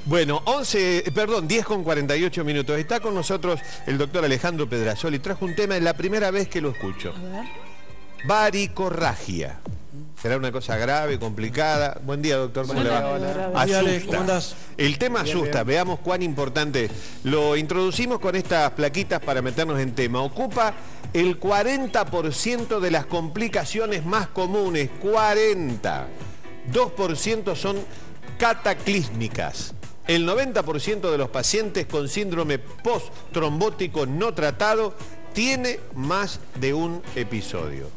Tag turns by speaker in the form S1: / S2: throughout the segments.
S1: Bueno, 10 con 48 minutos. Está con nosotros el doctor Alejandro Pedrasoli. Trajo un tema, es la primera vez que lo escucho.
S2: A ver.
S1: Varicorragia. Será una cosa grave, complicada. Buen día, doctor. ¿Cómo le va?
S2: Hola.
S1: ¿Cómo andás? El tema asusta. Veamos cuán importante es. Lo introducimos con estas plaquitas para meternos en tema. Ocupa el 40% de las complicaciones más comunes. 40. 2% son cataclísmicas. El 90% de los pacientes con síndrome post-trombótico no tratado tiene más de un episodio.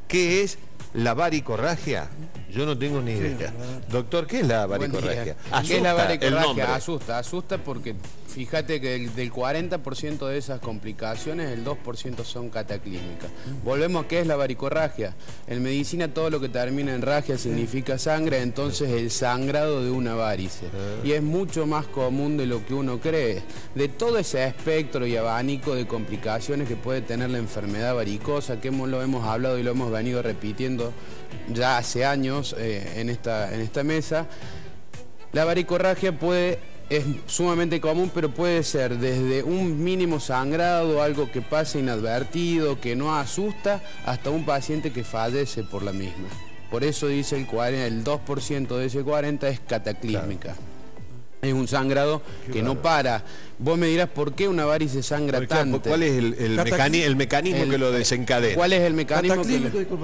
S1: ¿Qué es la varicorragia? Yo no tengo ni idea. Doctor, ¿qué es la varicorragia?
S3: ¿Qué es la varicorragia? Asusta porque fíjate que del 40% de esas complicaciones, el 2% son cataclísmicas. Volvemos a qué es la varicorragia. En medicina todo lo que termina en ragia significa sangre, entonces el sangrado de una varice. Y es mucho más común de lo que uno cree. De todo ese espectro y abanico de complicaciones que puede tener la enfermedad varicosa, que lo hemos hablado y lo hemos venido repitiendo ya hace años en esta mesa, la varicorragia es sumamente común, pero puede ser desde un mínimo sangrado, algo que pasa inadvertido, que no asusta, hasta un paciente que fallece por la misma. Por eso dice el 2% de ese 40% es cataclísmica. Claro. Es un sangrado que no para. Vos me dirás, ¿por qué una varice sangra tanto?
S1: ¿Cuál es el mecanismo que lo desencadena?
S3: ¿Cuál es el mecanismo?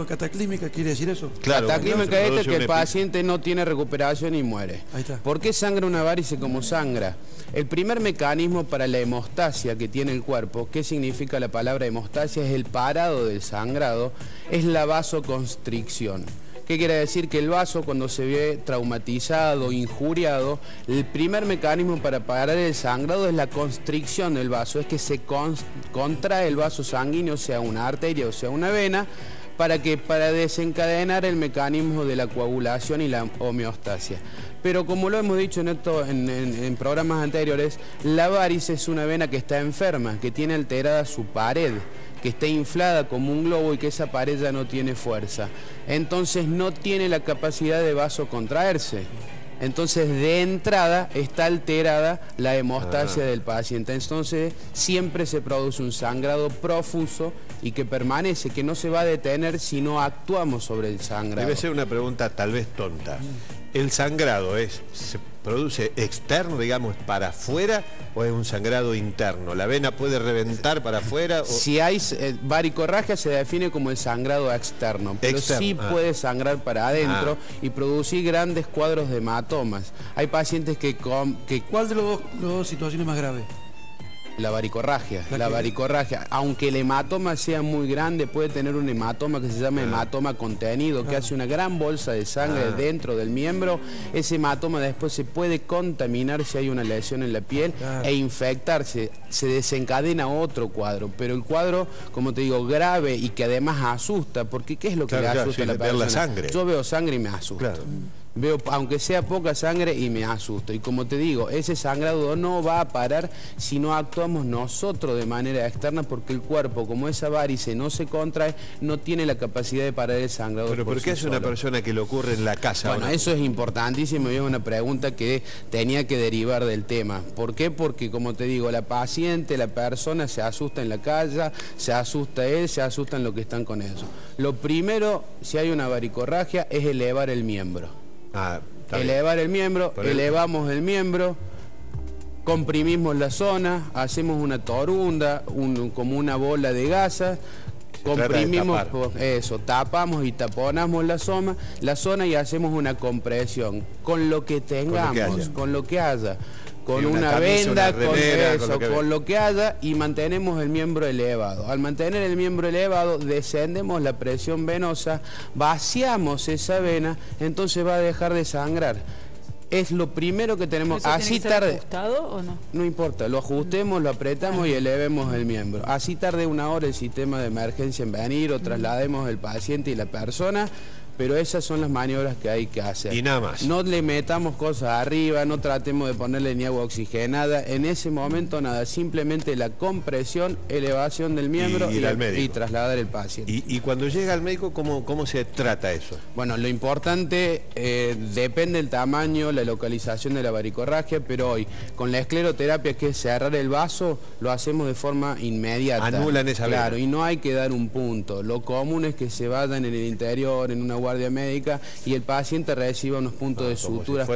S2: Cataclísmica quiere decir eso.
S3: Claro, cataclísmica es que el paciente no tiene recuperación y muere.
S2: Ahí está.
S3: ¿Por qué sangra una varice como sangra? El primer mecanismo para la hemostasia que tiene el cuerpo, ¿qué significa la palabra hemostasia? Es el parado del sangrado, es la vasoconstricción. ¿Qué quiere decir? Que el vaso, cuando se ve traumatizado, injuriado, el primer mecanismo para parar el sangrado es la constricción del vaso, es que se contrae el vaso sanguíneo, sea una arteria o sea una vena, para desencadenar el mecanismo de la coagulación y la homeostasia. Pero como lo hemos dicho en programas anteriores, la varice es una vena que está enferma, que tiene alterada su pared, que está inflada como un globo y que esa pared ya no tiene fuerza. Entonces no tiene la capacidad de vasocontraerse. Entonces de entrada está alterada la hemostasia del paciente. Entonces siempre se produce un sangrado profuso y que permanece, que no se va a detener si no actuamos sobre el sangrado.
S1: Debe ser una pregunta tal vez tonta. ¿El sangrado se produce externo, digamos, para afuera, o es un sangrado interno? ¿La vena puede reventar para afuera?
S3: Si hay varicorragia se define como el sangrado externo, pero sí puede sangrar para adentro y producir grandes cuadros de hematomas. Hay pacientes que...
S2: ¿Cuál de las dos situaciones más graves?
S3: La varicorragia. Aunque el hematoma sea muy grande, puede tener un hematoma que se llama hematoma contenido, que hace una gran bolsa de sangre dentro del miembro. Ese hematoma después se puede contaminar si hay una lesión en la piel e infectarse. Se desencadena otro cuadro, pero el cuadro, como te digo, grave y que además asusta, porque ¿qué es lo que le asusta a la persona?
S1: La sangre.
S3: Yo veo sangre y me asusto. Veo, aunque sea poca sangre, y me asusto. Y como te digo, ese sangrado no va a parar si no actuamos nosotros de manera externa, porque el cuerpo, como esa varice no se contrae, no tiene la capacidad de parar el sangrado.
S1: ¿Pero por qué es una persona que le ocurre en la casa?
S3: Bueno, eso es importantísimo y es una pregunta que tenía que derivar del tema. ¿Por qué? Porque, como te digo, la paciente, la persona se asusta en la calle, se asusta él, se asustan los que están con eso. Lo primero, si hay una varicorragia, es elevar el miembro. Elevar el miembro, elevamos el miembro, comprimimos la zona, hacemos una torunda, como una bola de gasa, comprimimos eso, tapamos y taponamos la zona y hacemos una compresión con lo que tengamos, con lo que haya. Con una venda, con lo que haya, y mantenemos el miembro elevado. Al mantener el miembro elevado, descendemos la presión venosa, vaciamos esa vena, entonces va a dejar de sangrar. Es lo primero que tenemos. Así tarde.
S2: ¿Ajustado o no?
S3: No importa, lo ajustemos, lo apretamos y elevemos el miembro. Así tarde 1 hora el sistema de emergencia en venir o traslademos el paciente y la persona. pero esas son las maniobras que hay que hacer.
S1: Y nada más.
S3: No le metamos cosas arriba, no tratemos de ponerle ni agua oxigenada, en ese momento nada, simplemente la compresión, elevación del miembro y trasladar el paciente.
S1: Y cuando llega al médico, ¿cómo se trata eso?
S3: Bueno, lo importante depende del tamaño, la localización de la varicorragia, pero hoy con la escleroterapia, que es cerrar el vaso, lo hacemos de forma inmediata.
S1: Anulan esa vena.
S3: Claro, y no hay que dar un punto. Lo común es que se vayan en el interior, en una guardia médica, y el paciente reciba unos puntos de suturas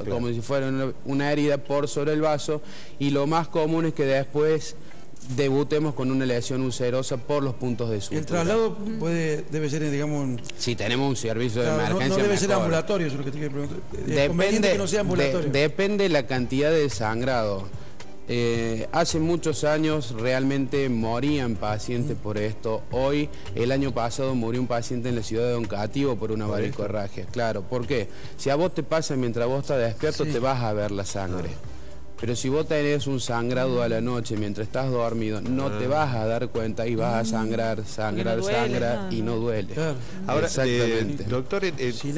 S3: como si fuera una herida por sobre el vaso, y lo más común es que después debutemos con una lesión ulcerosa por los puntos de sutura.
S2: ¿El traslado debe ser, digamos...
S3: Si tenemos un servicio de
S2: claro,
S3: emergencia,
S2: no debe ser
S3: mejor.
S2: ambulatorio, eso es lo que te quiero preguntar. ¿Es conveniente que no sea ambulatorio?
S3: Depende de la cantidad de sangrado. Hace muchos años realmente morían pacientes por esto. Hoy, el año pasado murió un paciente en la ciudad de Don Cativo por una varicorragia. Claro, ¿por qué? Si a vos te pasa mientras vos estás despierto, te vas a ver la sangre. Pero si vos tenés un sangrado a la noche mientras estás dormido, no te vas a dar cuenta y vas a sangrar y no duele. Claro.
S1: Ahora, doctor,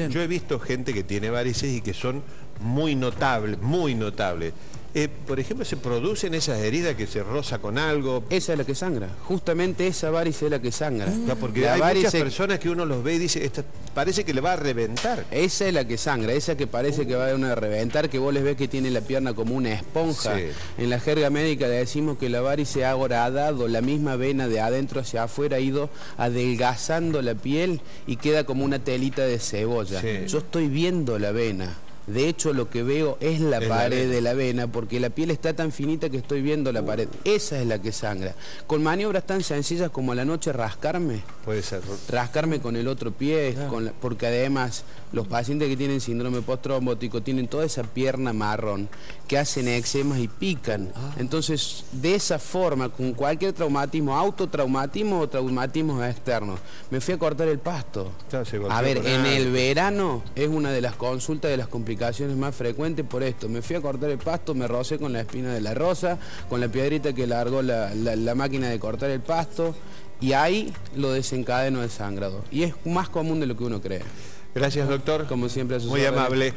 S1: yo he visto gente que tiene varices y que son muy notables, muy notables. Por ejemplo, ¿se producen esas heridas que se roza con algo?
S3: Esa es la que sangra, justamente esa varice es la que sangra.
S1: Porque hay muchas personas que uno los ve y dice, esta parece que le va a reventar.
S3: Esa es la que sangra, esa que parece que va a reventar, que vos les ves que tiene la pierna como una esponja. Sí. En la jerga médica decimos que la varice ha horadado, la misma vena de adentro hacia afuera ha ido adelgazando la piel y queda como una telita de cebolla. Sí. Yo estoy viendo la vena. De hecho, lo que veo es la pared de la vena, porque la piel está tan finita que estoy viendo la pared. Esa es la que sangra. Con maniobras tan sencillas como a la noche rascarme.
S1: Puede ser.
S3: Rascarme con el otro pie, porque además los pacientes que tienen síndrome postrombótico tienen toda esa pierna marrón que hacen eczemas y pican. Entonces, de esa forma, con cualquier traumatismo, autotraumatismo o traumatismo externo, me fui a cortar el pasto. A ver, en el verano es una de las consultas de las complicaciones más frecuentes por esto. Me fui a cortar el pasto, me rocé con la espina de la rosa, con la piedrita que largó la máquina de cortar el pasto, y ahí lo desencadeno el sangrado. Y es más común de lo que uno cree.
S1: Gracias, doctor.
S3: Como siempre, a sus
S1: muy
S3: órdenes.
S1: amable.